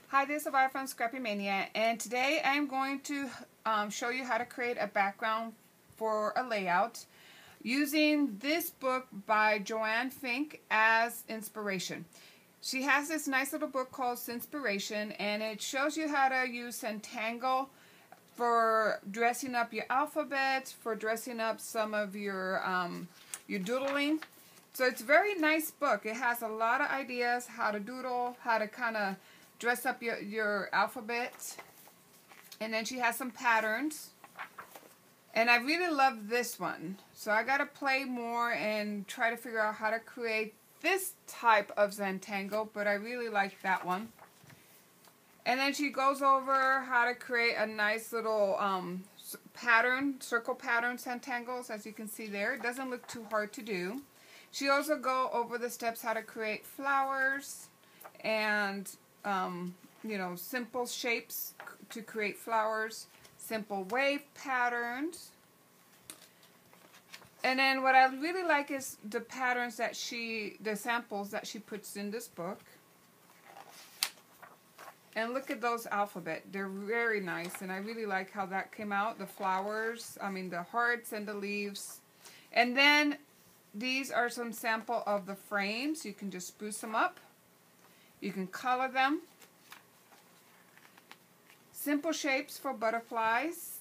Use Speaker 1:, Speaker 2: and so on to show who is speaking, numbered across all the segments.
Speaker 1: Hi, this is Savannah from Scrappy Mania, and today I'm going to show you how to create a background for a layout using this book by Joanne Fink as inspiration. She has this nice little book called Sinspiration, and it shows you how to use Zentangle for dressing up your alphabets, for dressing up some of your doodling. So it's a very nice book. It has a lot of ideas how to doodle, how to kind of dress up your alphabet. And then she has some patterns. And I really love this one. So I got to play more and try to figure out how to create this type of Zentangle, but I really like that one. And then she goes over how to create a nice little pattern, circle pattern Zentangles, as you can see there. It doesn't look too hard to do. She also go over the steps how to create flowers and simple shapes to create flowers, simple wave patterns. And then what I really like is the patterns that the samples that she puts in this book. And look at those alphabet. They're very nice, and I really like how that came out. The flowers, the hearts and the leaves. And then these are some sample of the frames. You can just spruce them up. You can color them. Simple shapes for butterflies.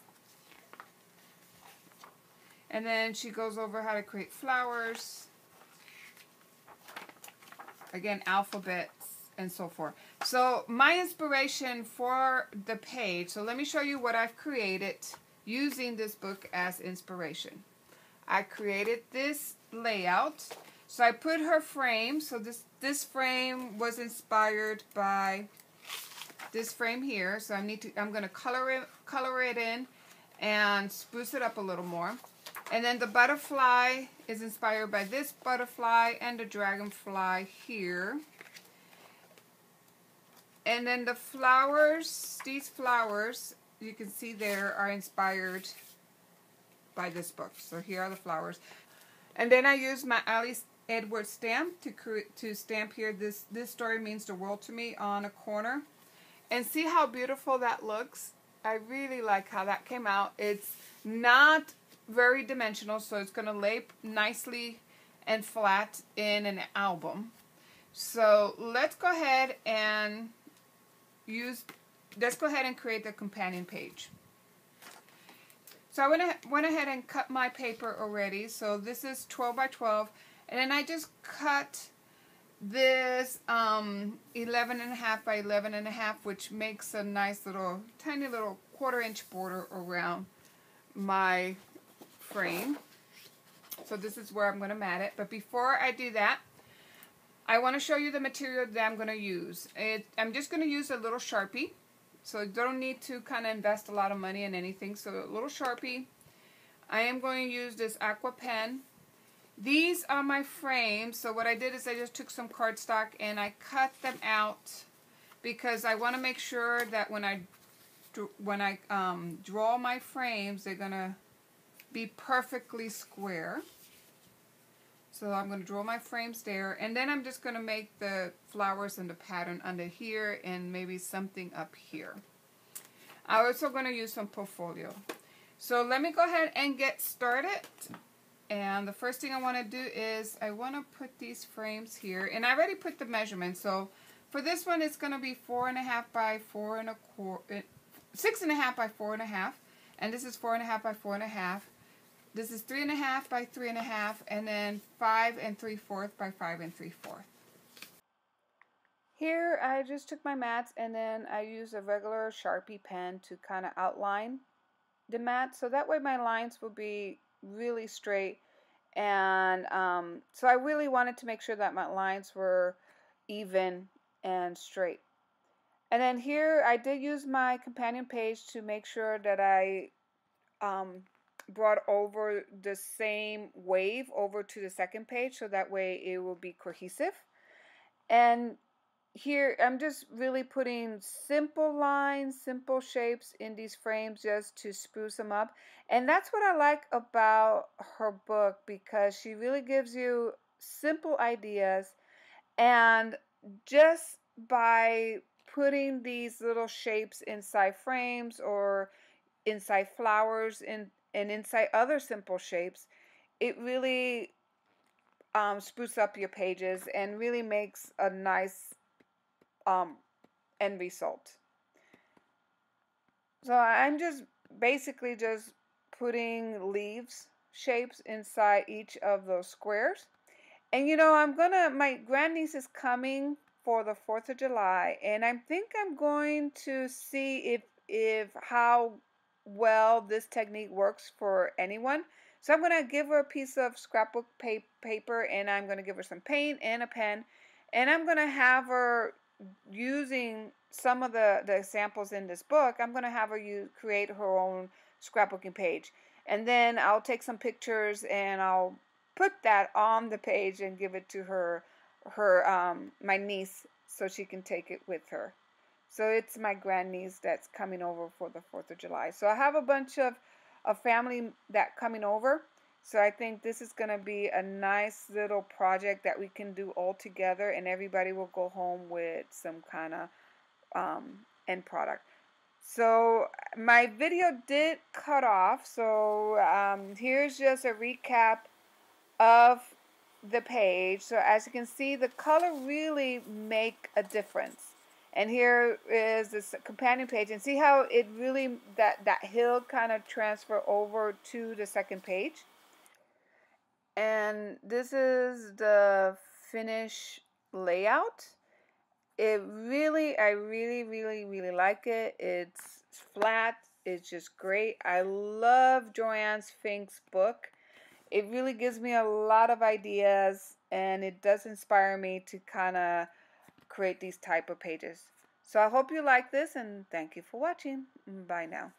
Speaker 1: And then she goes over how to create flowers. Again, alphabets and so forth. So my inspiration for the page, so let me show you what I've created using this book as inspiration. I created this layout. So I put her frame. So this frame was inspired by this frame here. So I'm going to color it in and spruce it up a little more. And then the butterfly is inspired by this butterfly and the dragonfly here. And then the flowers, these flowers, you can see there, are inspired by this book. So here are the flowers. And then I used my Alice Edwards stamp to stamp here, this story means the world to me, on a corner. And see how beautiful that looks? I really like how that came out. It's not very dimensional, so it's going to lay nicely and flat in an album. So let's go ahead and create the companion page. So I went ahead and cut my paper already. So this is 12 by 12, and then I just cut this 11.5 by 11.5, which makes a nice little, tiny little 1/4 inch border around my frame. So this is where I'm going to mat it. But before I do that, I want to show you the material that I'm going to use. I'm just going to use a little Sharpie. So you don't need to kind of invest a lot of money in anything. So a little Sharpie. I am going to use this aqua pen. These are my frames. So what I did is I just took some cardstock and I cut them out because I want to make sure that when I draw my frames, they're going to be perfectly square. So I'm going to draw my frames there, and then I'm just going to make the flowers and the pattern under here and maybe something up here. I'm also going to use some portfolio. So let me go ahead and get started. And the first thing I want to do is I want to put these frames here, and I already put the measurements. So for this one, it's going to be 4.5 by 4.25, 6.5 by 4.5, and this is 4.5 by 4.5. This is 3.5 by 3.5, and then 5 3/4 by 5 3/4. Here I just took my mats and then I used a regular Sharpie pen to kind of outline the mat, so that way my lines will be really straight. And so I really wanted to make sure that my lines were even and straight. And then here I did use my companion page to make sure that I brought over the same wave over to the second page, so that way it will be cohesive. And here I'm just really putting simple lines, simple shapes in these frames just to spruce them up. And that's what I like about her book, because she really gives you simple ideas, and just by putting these little shapes inside frames or inside flowers and inside other simple shapes, it really spruces up your pages and really makes a nice end result. So I'm just basically just putting leaves shapes inside each of those squares. And you know, my grandniece is coming for the 4th of July, and I think I'm going to see if how well this technique works for anyone. So I'm going to give her a piece of scrapbook paper, and I'm going to give her some paint and a pen, and I'm going to have her using some of the examples in this book. I'm going to have her create her own scrapbooking page, and then I'll take some pictures and I'll put that on the page and give it to my niece so she can take it with her. So it's my grandniece that's coming over for the 4th of July. So I have a bunch of family that coming over. So I think this is going to be a nice little project that we can do all together, and everybody will go home with some kind of end product. So my video did cut off. So here's just a recap of the page. So as you can see, the color really make a difference. And here is this companion page, and see how it really that hill kind of transfer over to the second page. And this is the finished layout. I really like it. It's flat. It's just great. I love Joanne Fink's book. It really gives me a lot of ideas, and it does inspire me to kind of create these type of pages. So I hope you like this, and thank you for watching. Bye now.